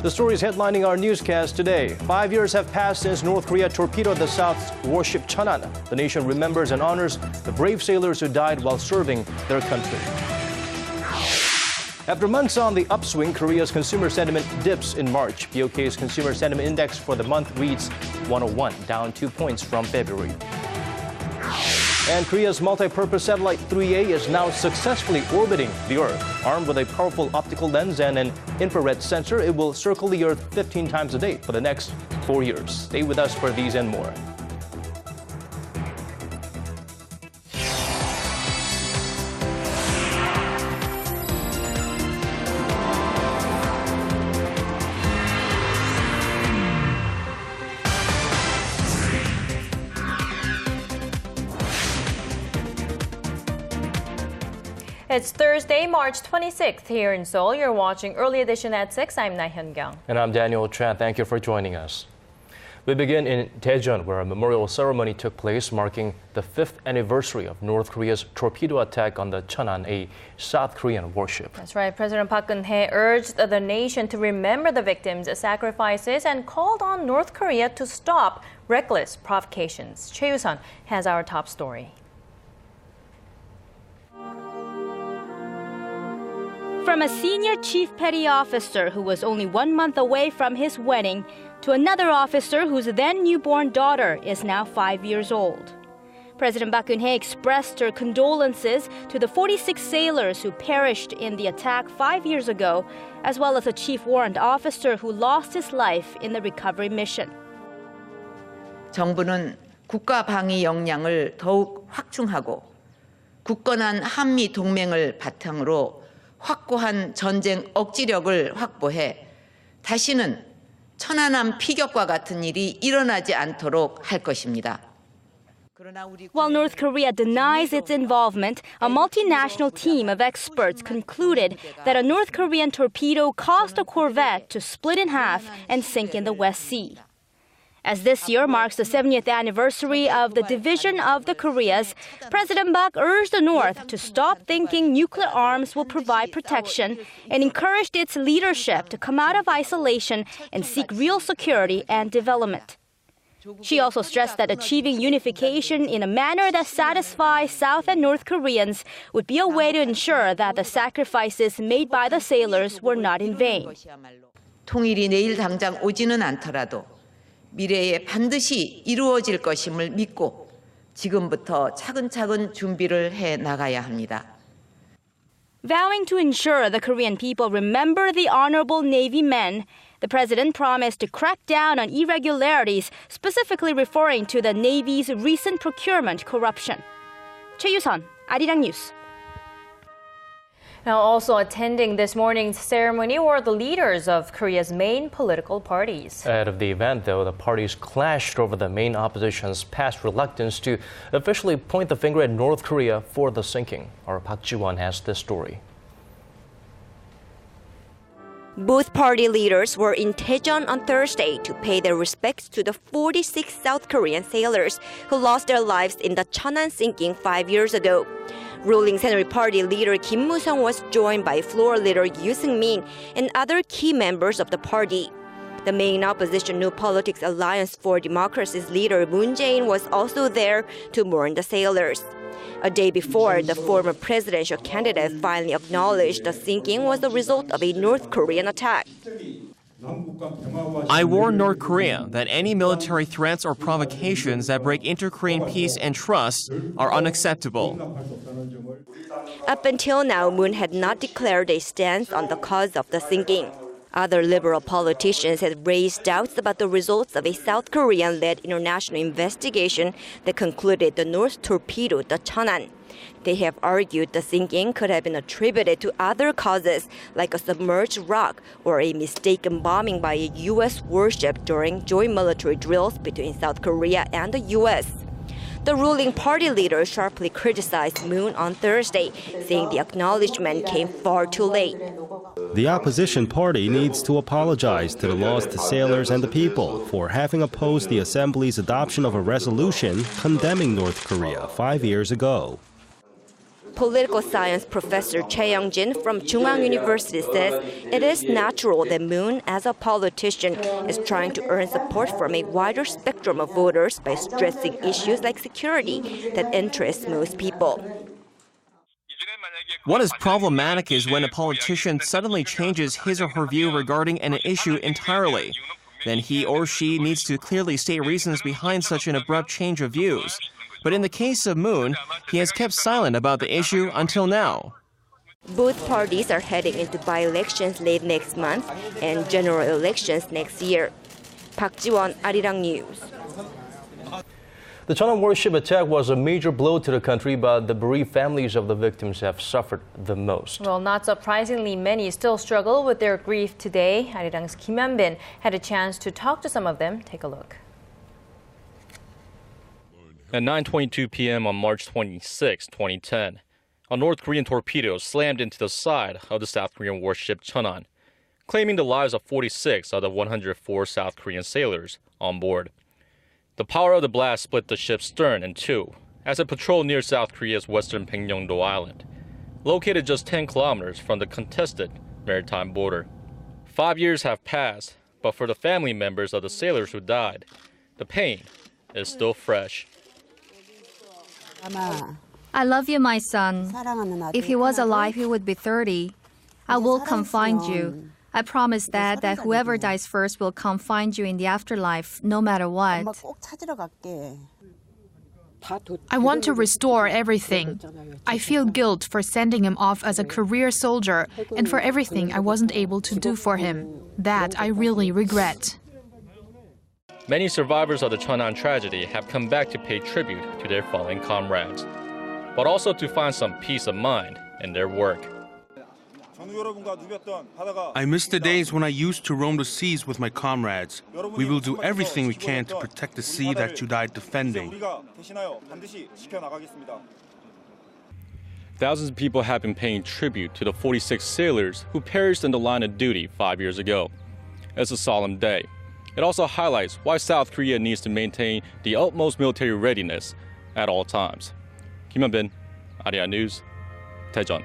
The story is headlining our newscast today. 5 years have passed since North Korea torpedoed the South's warship Cheonan. The nation remembers and honors the brave sailors who died while serving their country. After months on the upswing, Korea's consumer sentiment dips in March. BOK's consumer sentiment index for the month reads 101, down 2 points from February. And Korea's Multipurpose Satellite-3A is now successfully orbiting the Earth. Armed with a powerful optical lens and an infrared sensor, it will circle the Earth 15 times a day for the next 4 years. Stay with us for these and more. It's Thursday, March 26th here in Seoul. You're watching Early Edition at 6. I'm Laah Hyun-kyung. And I'm Daniel Choy. Thank you for joining us. We begin in Daejeon, where a memorial ceremony took place marking the 5th anniversary of North Korea's torpedo attack on the Cheonan, a South Korean warship. That's right. President Park Geun-hye urged the nation to remember the victims' sacrifices and called on North Korea to stop reckless provocations. Cheonan has our top story. From a senior chief petty officer who was only 1 month away from his wedding to another officer whose then newborn daughter is now 5 years old. President Park Geun-hye expressed her condolences to the 46 sailors who perished in the attack 5 years ago, as well as a chief warrant officer who lost his life in the recovery mission. 정부는 국가 방위 역량을 더욱 확충하고 굳건한 한미 동맹을 바탕으로 확고한 전쟁 억지력을 확보해 다시는 천안함 피격과 같은 일이 일어나지 않도록 할 것입니다. While North Korea denies its involvement, a multinational team of experts concluded that a North Korean torpedo caused a corvette to split in half and sink in the West Sea. As this year marks the 70th anniversary of the division of the Koreas, President Park urged the North to stop thinking nuclear arms will provide protection and encouraged its leadership to come out of isolation and seek real security and development. She also stressed that achieving unification in a manner that satisfies South and North Koreans would be a way to ensure that the sacrifices made by the sailors were not in vain. 통일이 내일 당장 오지는 않더라도 미래에 반드시 이루어질 것임을 믿고 지금부터 차근차근 준비를 해 나가야 합니다. Vowing to ensure the Korean people remember the honorable Navy men, the president promised to crack down on irregularities, specifically referring to the Navy's recent procurement corruption. Cheonan, Arirang News. Now, also attending this morning's ceremony were the leaders of Korea's main political parties. Ahead of the event, though, the parties clashed over the main opposition's past reluctance to officially point the finger at North Korea for the sinking. Our Park Ji-won has this story. Both party leaders were in Daejeon on Thursday to pay their respects to the 46 South Korean sailors who lost their lives in the Cheonan sinking 5 years ago. Ruling Saenuri Party leader Kim Moo-sung was joined by floor leader Yoo Seung-min and other key members of the party. The main opposition New Politics Alliance for Democracy's leader Moon Jae-in was also there to mourn the sailors. A day before, the former presidential candidate finally acknowledged the sinking was the result of a North Korean attack. I warn North Korea that any military threats or provocations that break inter-Korean peace and trust are unacceptable. Up until now, Moon had not declared a stance on the cause of the sinking. Other liberal politicians had raised doubts about the results of a South Korean-led international investigation that concluded the North torpedoed the Cheonan. They have argued the sinking could have been attributed to other causes, like a submerged rock or a mistaken bombing by a U.S. warship during joint military drills between South Korea and the U.S. The ruling party leader sharply criticized Moon on Thursday, saying the acknowledgement came far too late. The opposition party needs to apologize to the lost sailors and the people for having opposed the Assembly's adoption of a resolution condemning North Korea 5 years ago. Political science professor Cheonan from Chungang University says it is natural that Moon, as a politician, is trying to earn support from a wider spectrum of voters by stressing issues like security that interest most people. What is problematic is when a politician suddenly changes his or her view regarding an issue entirely. Then he or she needs to clearly state reasons behind such an abrupt change of views. But in the case of Moon, he has kept silent about the issue until now. Both parties are heading into by-elections late next month and general elections next year. Park Ji-won, Arirang News. The Cheonan warship attack was a major blow to the country, but the bereaved families of the victims have suffered the most. Well, not surprisingly, many still struggle with their grief today. Arirang's Kim Hyun-bin had a chance to talk to some of them. Take a look. At 9:22 p.m. on March 26, 2010, a North Korean torpedo slammed into the side of the South Korean warship Cheonan, claiming the lives of 46 of the 104 South Korean sailors on board. The power of the blast split the ship's stern in two as it patrolled near South Korea's western Baekneung-do Island, located just 10 kilometers from the contested maritime border. 5 years have passed, but for the family members of the sailors who died, the pain is still fresh. I love you, my son. If he was alive, he would be 30. I will come find you. I promise Dad that whoever dies first will come find you in the afterlife, no matter what. I want to restore everything. I feel guilt for sending him off as a career soldier and for everything I wasn't able to do for him. That I really regret. Many survivors of the Cheonan tragedy have come back to pay tribute to their fallen comrades, but also to find some peace of mind in their work. I miss the days when I used to roam the seas with my comrades. We will do everything we can to protect the sea that you died defending. Thousands of people have been paying tribute to the 46 sailors who perished in the line of duty 5 years ago. It's a solemn day. It also highlights why South Korea needs to maintain the utmost military readiness at all times. Kim Hyun-bin, Arirang News, Daejeon.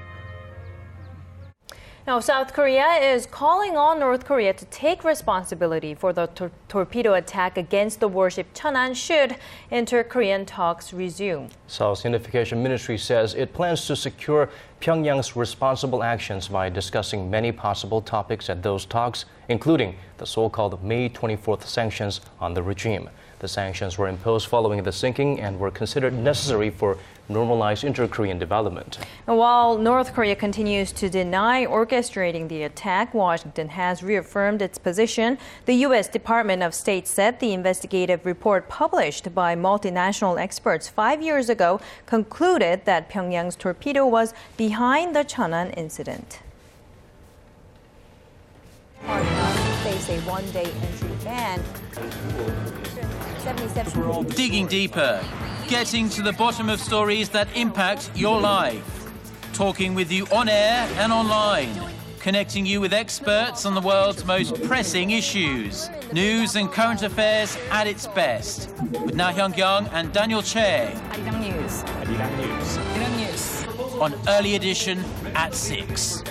Now, South Korea is calling on North Korea to take responsibility for the torpedo attack against the warship Cheonan should inter-Korean talks resume. Seoul's Unification Ministry says it plans to secure Pyongyang's responsible actions by discussing many possible topics at those talks, including the so-called May 24th sanctions on the regime. The sanctions were imposed following the sinking and were considered necessary for normalized inter-Korean development. While North Korea continues to deny orchestrating the attack, Washington has reaffirmed its position. The U.S. Department of State said the investigative report published by multinational experts 5 years ago concluded that Pyongyang's torpedo was behind the Cheonan incident. Face a one-day entry ban. Digging deeper, getting to the bottom of stories that impact your life. Talking with you on air and online. Connecting you with experts on the world's most pressing issues. News and current affairs at its best. With Laah Hyun-kyung and Daniel Choy. Arirang News. Arirang News. Arirang News. On Early Edition at 6.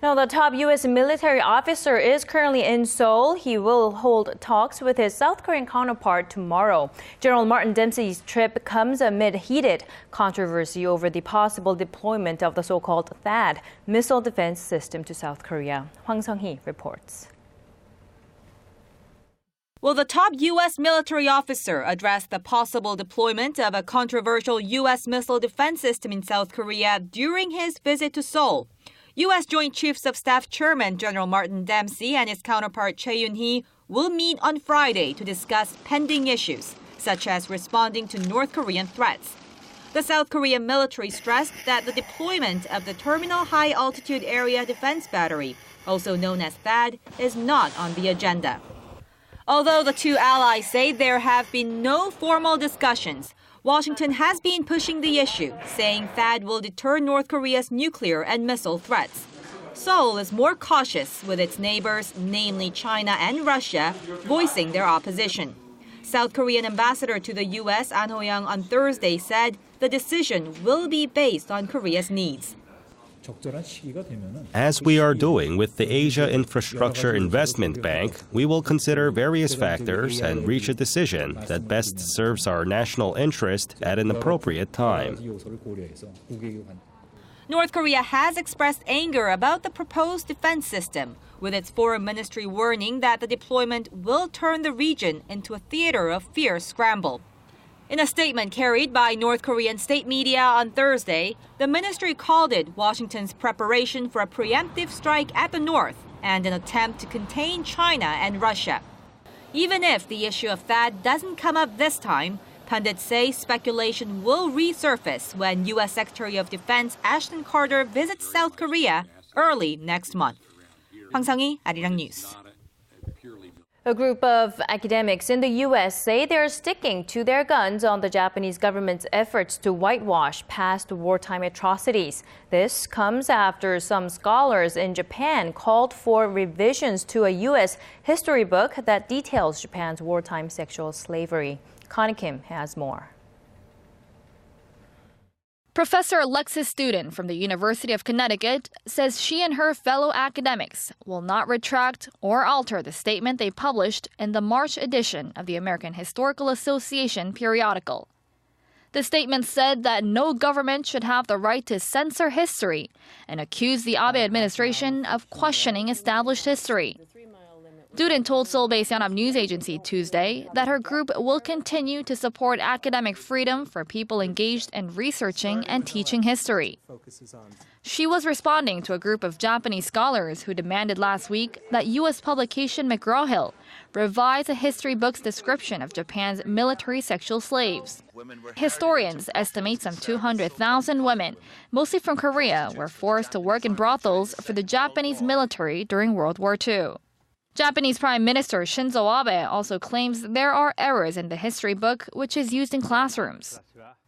Now, the top U.S. military officer is currently in Seoul. He will hold talks with his South Korean counterpart tomorrow. General Martin Dempsey's trip comes amid heated controversy over the possible deployment of the so-called THAAD missile defense system to South Korea. Hwang Sung-hee reports. Will the top U.S. military officer address the possible deployment of a controversial U.S. missile defense system in South Korea during his visit to Seoul? U.S. Joint Chiefs of Staff Chairman General Martin Dempsey and his counterpart Choi Yoon-hee will meet on Friday to discuss pending issues, such as responding to North Korean threats. The South Korean military stressed that the deployment of the Terminal High Altitude Area Defense Battery, also known as THAAD, is not on the agenda. Although the two allies say there have been no formal discussions, Washington has been pushing the issue, saying THAAD will deter North Korea's nuclear and missile threats. Seoul is more cautious, with its neighbors, namely China and Russia, voicing their opposition. South Korean ambassador to the U.S., An Ho-young, on Thursday said the decision will be based on Korea's needs. As we are doing with the Asia Infrastructure Investment Bank, we will consider various factors and reach a decision that best serves our national interest at an appropriate time. North Korea has expressed anger about the proposed defense system, with its foreign ministry warning that the deployment will turn the region into a theater of fierce scramble. In a statement carried by North Korean state media on Thursday, the ministry called it Washington's preparation for a preemptive strike at the north and an attempt to contain China and Russia. Even if the issue of THAAD doesn't come up this time, pundits say speculation will resurface when U.S. Secretary of Defense Ashton Carter visits South Korea early next month. Hwang Sang-hee, Arirang News. A group of academics in the U.S. say they're sticking to their guns on the Japanese government's efforts to whitewash past wartime atrocities. This comes after some scholars in Japan called for revisions to a U.S. history book that details Japan's wartime sexual slavery. Connie Kim has more. Professor Alexis Student from the University of Connecticut says she and her fellow academics will not retract or alter the statement they published in the March edition of the American Historical Association periodical. The statement said that no government should have the right to censor history and accused the Abe administration of questioning established history. Student told Seoul-based Yonhap News Agency Tuesday that her group will continue to support academic freedom for people engaged in researching and teaching history. She was responding to a group of Japanese scholars who demanded last week that U.S. publication McGraw-Hill revise a history book's description of Japan's military sexual slaves. Historians estimate some 200,000 women, mostly from Korea, were forced to work in brothels for the Japanese military during World War II. Japanese Prime Minister Shinzo Abe also claims there are errors in the history book, which is used in classrooms.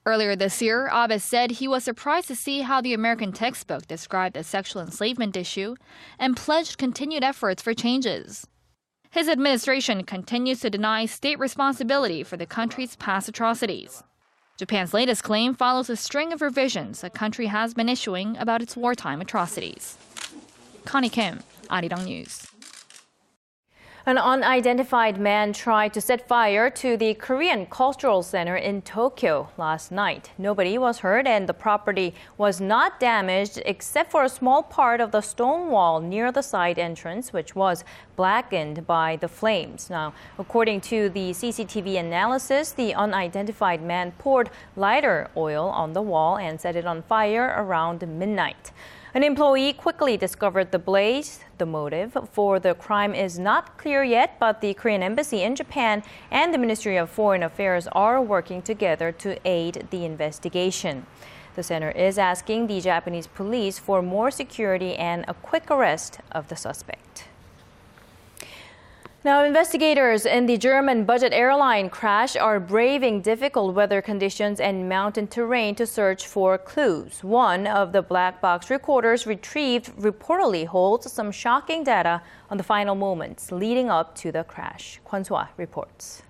Earlier this year, Abe said he was surprised to see how the American textbook described the sexual enslavement issue and pledged continued efforts for changes. His administration continues to deny state responsibility for the country's past atrocities. Japan's latest claim follows a string of revisions the country has been issuing about its wartime atrocities. Connie Kim, Arirang News. An unidentified man tried to set fire to the Korean Cultural Center in Tokyo last night. Nobody was hurt and the property was not damaged except for a small part of the stone wall near the side entrance, which was blackened by the flames. Now, according to the CCTV analysis, the unidentified man poured lighter oil on the wall and set it on fire around midnight. An employee quickly discovered the blaze. The motive for the crime is not clear yet, but the Korean Embassy in Japan and the Ministry of Foreign Affairs are working together to aid the investigation. The center is asking the Japanese police for more security and a quick arrest of the suspect. Now, investigators in the German budget airline crash are braving difficult weather conditions and mountain terrain to search for clues. One of the black box recorders retrieved reportedly holds some shocking data on the final moments leading up to the crash. Kwon So-ah reports.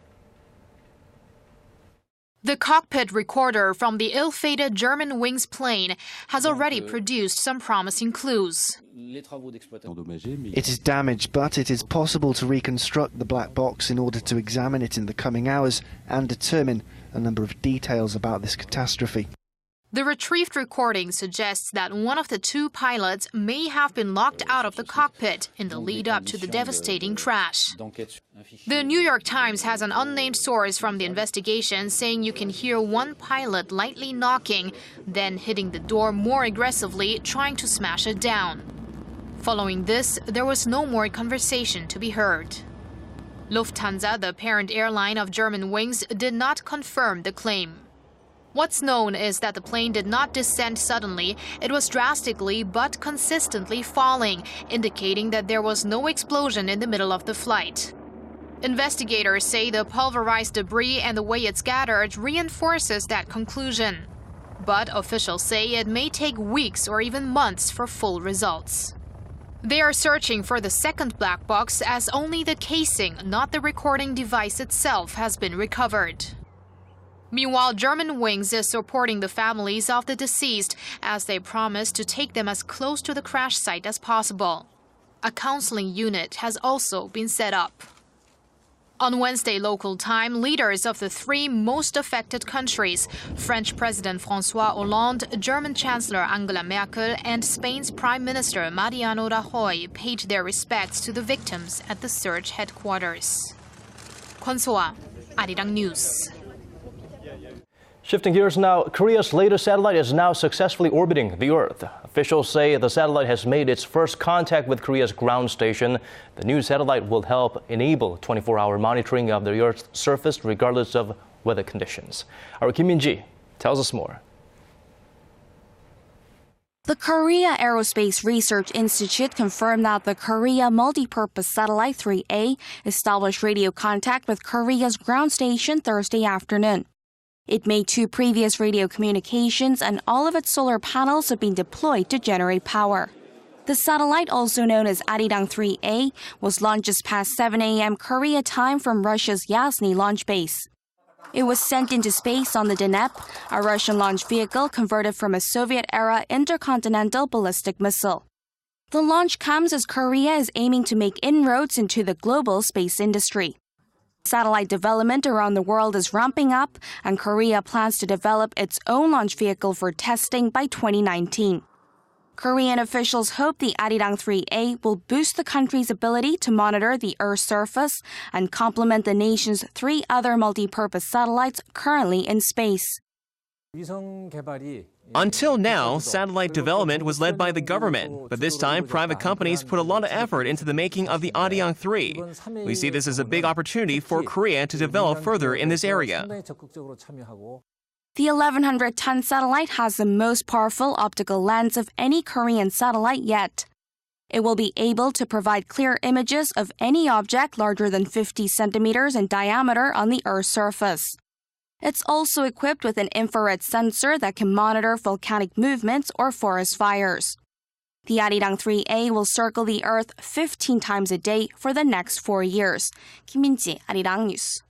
The cockpit recorder from the ill-fated Germanwings plane has already produced some promising clues. It is damaged, but it is possible to reconstruct the black box in order to examine it in the coming hours and determine a number of details about this catastrophe. The retrieved recording suggests that one of the two pilots may have been locked out of the cockpit in the lead-up to the devastating crash. The New York Times has an unnamed source from the investigation saying you can hear one pilot lightly knocking, then hitting the door more aggressively, trying to smash it down. Following this, there was no more conversation to be heard. Lufthansa, the parent airline of Germanwings, did not confirm the claim. What's known is that the plane did not descend suddenly. It was drastically but consistently falling, indicating that there was no explosion in the middle of the flight. Investigators say the pulverized debris and the way it scattered reinforces that conclusion. But officials say it may take weeks or even months for full results. They are searching for the second black box as only the casing, not the recording device itself, has been recovered. Meanwhile, Germanwings is supporting the families of the deceased as they promise to take them as close to the crash site as possible. A counseling unit has also been set up. On Wednesday local time, leaders of the three most affected countries, French President François Hollande, German Chancellor Angela Merkel, and Spain's Prime Minister Mariano Rajoy, paid their respects to the victims at the search headquarters. Kwon So-ah, Arirang News. Shifting gears now, Korea's latest satellite is now successfully orbiting the Earth. Officials say the satellite has made its first contact with Korea's ground station. The new satellite will help enable 24-hour monitoring of the Earth's surface regardless of weather conditions. Our Kim Min-ji tells us more. The Korea Aerospace Research Institute confirmed that the Korea Multipurpose Satellite-3A established radio contact with Korea's ground station Thursday afternoon. It made 2 previous radio communications and all of its solar panels have been deployed to generate power. The satellite, also known as Arirang-3A, was launched just past 7 a.m. Korea time from Russia's Yasny launch base. It was sent into space on the Deneb, a Russian launch vehicle converted from a Soviet-era intercontinental ballistic missile. The launch comes as Korea is aiming to make inroads into the global space industry. Satellite development around the world is ramping up, and Korea plans to develop its own launch vehicle for testing by 2019. Korean officials hope the Arirang-3A will boost the country's ability to monitor the Earth's surface and complement the nation's 3 other multi-purpose satellites currently in space. Until now, satellite development was led by the government, but this time private companies put a lot of effort into the making of the Arirang-3. We see this as a big opportunity for Korea to develop further in this area. The 1,100-ton satellite has the most powerful optical lens of any Korean satellite yet. It will be able to provide clear images of any object larger than 50 centimeters in diameter on the Earth's surface. It's also equipped with an infrared sensor that can monitor volcanic movements or forest fires. The Arirang-3A will circle the Earth 15 times a day for the next 4 years. Kim Min-ji, Arirang News.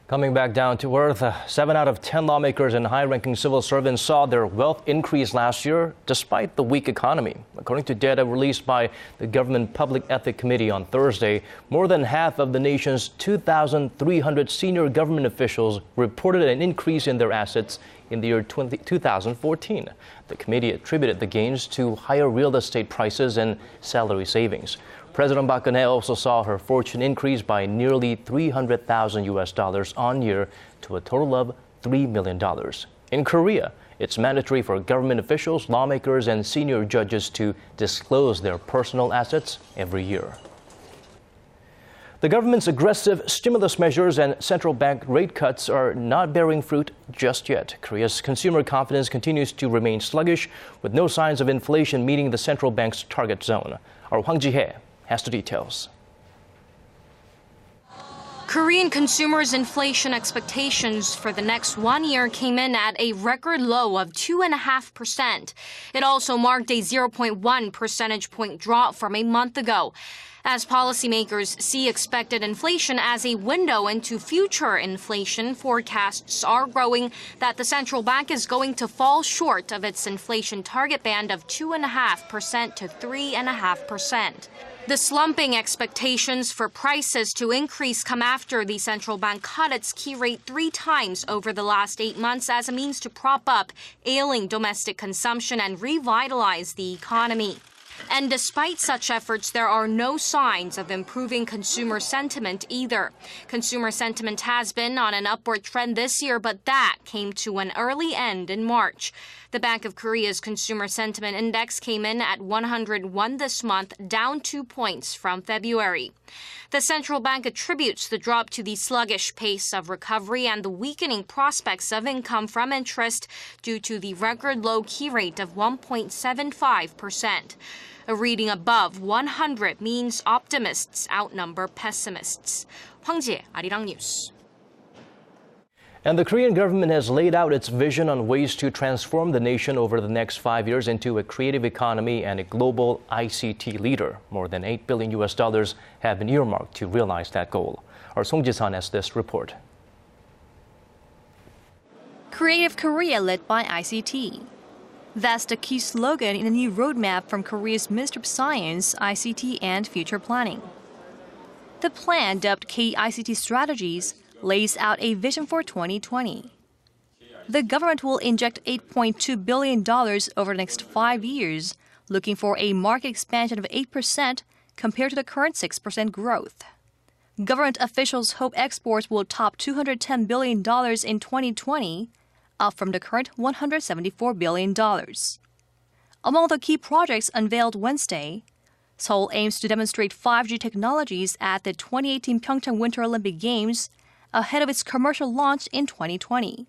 Coming back down to earth, 7 out of 10 lawmakers and high-ranking civil servants saw their wealth increase last year despite the weak economy. According to data released by the Government Public Ethics Committee on Thursday, more than half of the nation's 2,300 senior government officials reported an increase in their assets in the year 2014. The committee attributed the gains to higher real estate prices and salary savings. President Park Geun-hye also saw her fortune increase by nearly $300,000 on year to a total of $3 million. In Korea, it's mandatory for government officials, lawmakers, and senior judges to disclose their personal assets every year. The government's aggressive stimulus measures and central bank rate cuts are not bearing fruit just yet. Korea's consumer confidence continues to remain sluggish, with no signs of inflation meeting the central bank's target zone. Our Hwang Ji-hye has the details. Korean consumers' inflation expectations for the next 1 year came in at a record low of 2.5%. It also marked a 0.1 percentage point drop from a month ago, as policymakers see expected inflation as a window into future inflation. Forecasts are growing that the central bank is going to fall short of its inflation target band of 2.5% to 3.5%. The slumping expectations for prices to increase come after the central bank cut its key rate 3 times over the last 8 months as a means to prop up ailing domestic consumption and revitalize the economy. And despite such efforts, there are no signs of improving consumer sentiment either. Consumer sentiment has been on an upward trend this year, but that came to an early end in March. The Bank of Korea's Consumer Sentiment Index came in at 101 this month, down 2 points from February. The central bank attributes the drop to the sluggish pace of recovery and the weakening prospects of income from interest due to the record low key rate of 1.75%. A reading above 100 means optimists outnumber pessimists. Hwang Ji-hye, Arirang News. And the Korean government has laid out its vision on ways to transform the nation over the next 5 years into a creative economy and a global ICT leader. More than $8 billion have been earmarked to realize that goal. Our Song Ji-san has this report. Creative Korea led by ICT. That's the key slogan in a new roadmap from Korea's Ministry of Science, ICT and Future Planning. The plan, dubbed K-ICT Strategies, lays out a vision for 2020. The government will inject $8.2 billion over the next 5 years, looking for a market expansion of 8% compared to the current 6% growth. Government officials hope exports will top $210 billion in 2020, up from the current $174 billion. Among the key projects unveiled Wednesday, Seoul aims to demonstrate 5G technologies at the 2018 Pyeongchang Winter Olympic Games ahead of its commercial launch in 2020.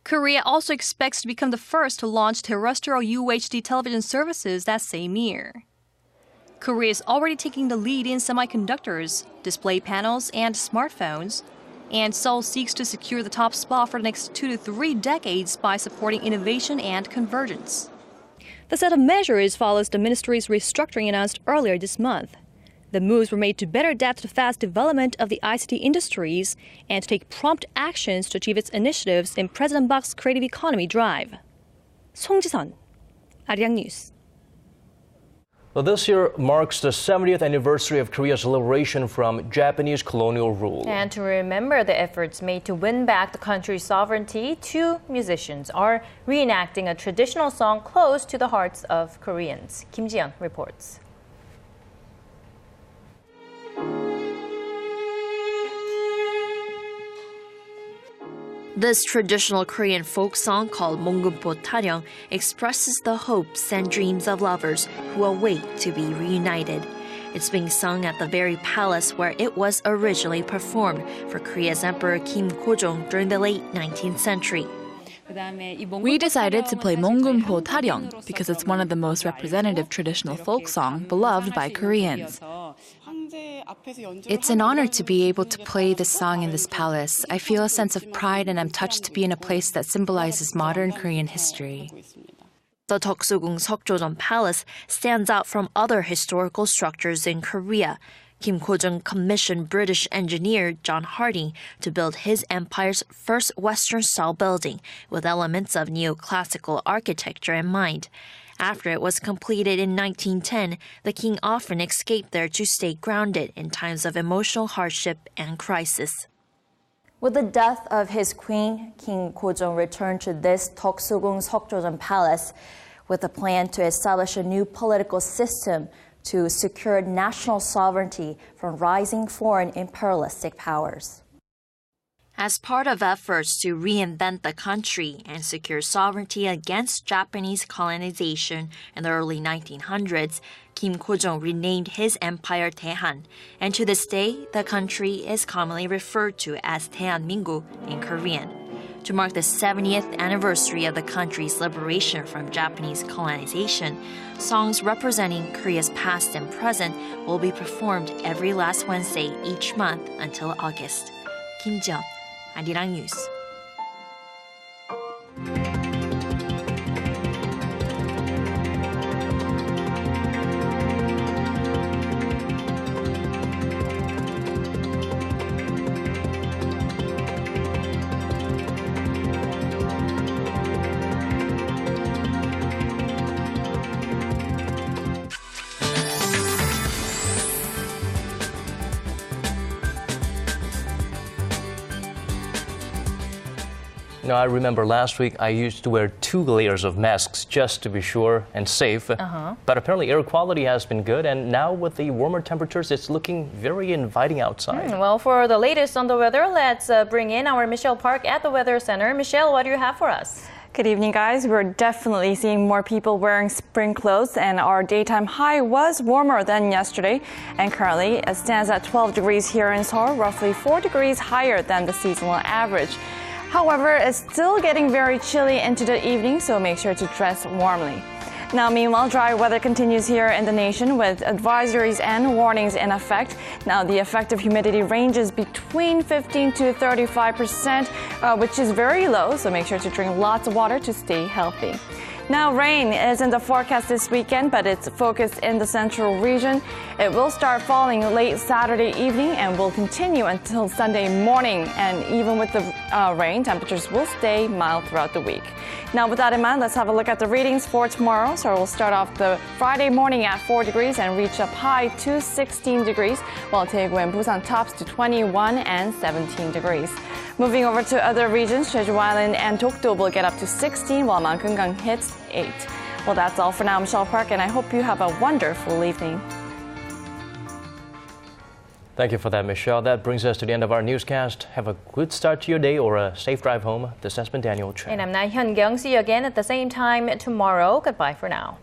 Korea also expects to become the first to launch terrestrial UHD television services that same year. Korea is already taking the lead in semiconductors, display panels, and smartphones, and Seoul seeks to secure the top spot for the next 2 to 3 decades by supporting innovation and convergence. The set of measures follows the ministry's restructuring announced earlier this month. The moves were made to better adapt to the fast development of the ICT industries and to take prompt actions to achieve its initiatives in President Park's creative economy drive. Song Ji-sun, Arirang News. Well, this year marks the 70th anniversary of Korea's liberation from Japanese colonial rule. And to remember the efforts made to win back the country's sovereignty, 2 musicians are reenacting a traditional song close to the hearts of Koreans. Kim Ji-yeon reports. This traditional Korean folk song called Monggumpo Taryong expresses the hopes and dreams of lovers who await to be reunited. It's being sung at the very palace where it was originally performed for Korea's Emperor Kim Kojong during the late 19th century. We decided to play Monggumpo Taryong because it's one of the most representative traditional folk songs beloved by Koreans. It's an honor to be able to play this song in this palace. I feel a sense of pride and I'm touched to be in a place that symbolizes modern Korean history. The Deoksugung Seokjojeon Palace stands out from other historical structures in Korea. Kim Kojong commissioned British engineer John Harding to build his empire's first Western-style building with elements of neoclassical architecture in mind. After it was completed in 1910, the king often escaped there to stay grounded in times of emotional hardship and crisis. With the death of his queen, King Kojong returned to this Deoksugung Seokjojeon Palace with a plan to establish a new political system to secure national sovereignty from rising foreign imperialistic powers. As part of efforts to reinvent the country and secure sovereignty against Japanese colonization in the early 1900s, Kim Kojong renamed his empire Daejeon, and to this day, the country is commonly referred to as Daehanmin국 in Korean. To mark the 70th anniversary of the country's liberation from Japanese colonization, songs representing Korea's past and present will be performed every last Wednesday each month until August. Kim Ji-yeon, Arirang News. Now, I remember last week I used to wear 2 layers of masks just to be sure and safe. But apparently air quality has been good, and now with the warmer temperatures, it's looking very inviting outside. Well, for the latest on the weather, let's bring in our Michelle Park at the Weather Center. Michelle, what do you have for us? Good evening, guys. We're definitely seeing more people wearing spring clothes, and our daytime high was warmer than yesterday. And currently, it stands at 12 degrees here in Seoul, roughly 4 degrees higher than the seasonal average. However, it's still getting very chilly into the evening, so make sure to dress warmly. Now, meanwhile, dry weather continues here in the nation with advisories and warnings in effect. Now, the effective humidity ranges between 15 to 35%, which is very low, so make sure to drink lots of water to stay healthy. Now, rain is in the forecast this weekend, but it's focused in the central region. It will start falling late Saturday evening and will continue until Sunday morning. And even with the rain, temperatures will stay mild throughout the week. Now, with that in mind, let's have a look at the readings for tomorrow. So we'll start off the Friday morning at 4 degrees and reach up high to 16 degrees, while Daegu and Busan tops to 21 and 17 degrees. Moving over to other regions, Jeju Island and Dokdo will get up to 16, while Mangungang hits 8. Well, that's all for now. I'm Michelle Park, and I hope you have a wonderful evening. Thank you for that, Michelle. That brings us to the end of our newscast. Have a good start to your day or a safe drive home. This has been Daniel Choy. And I'm Laah Hyun-kyung. See you again at the same time tomorrow. Goodbye for now.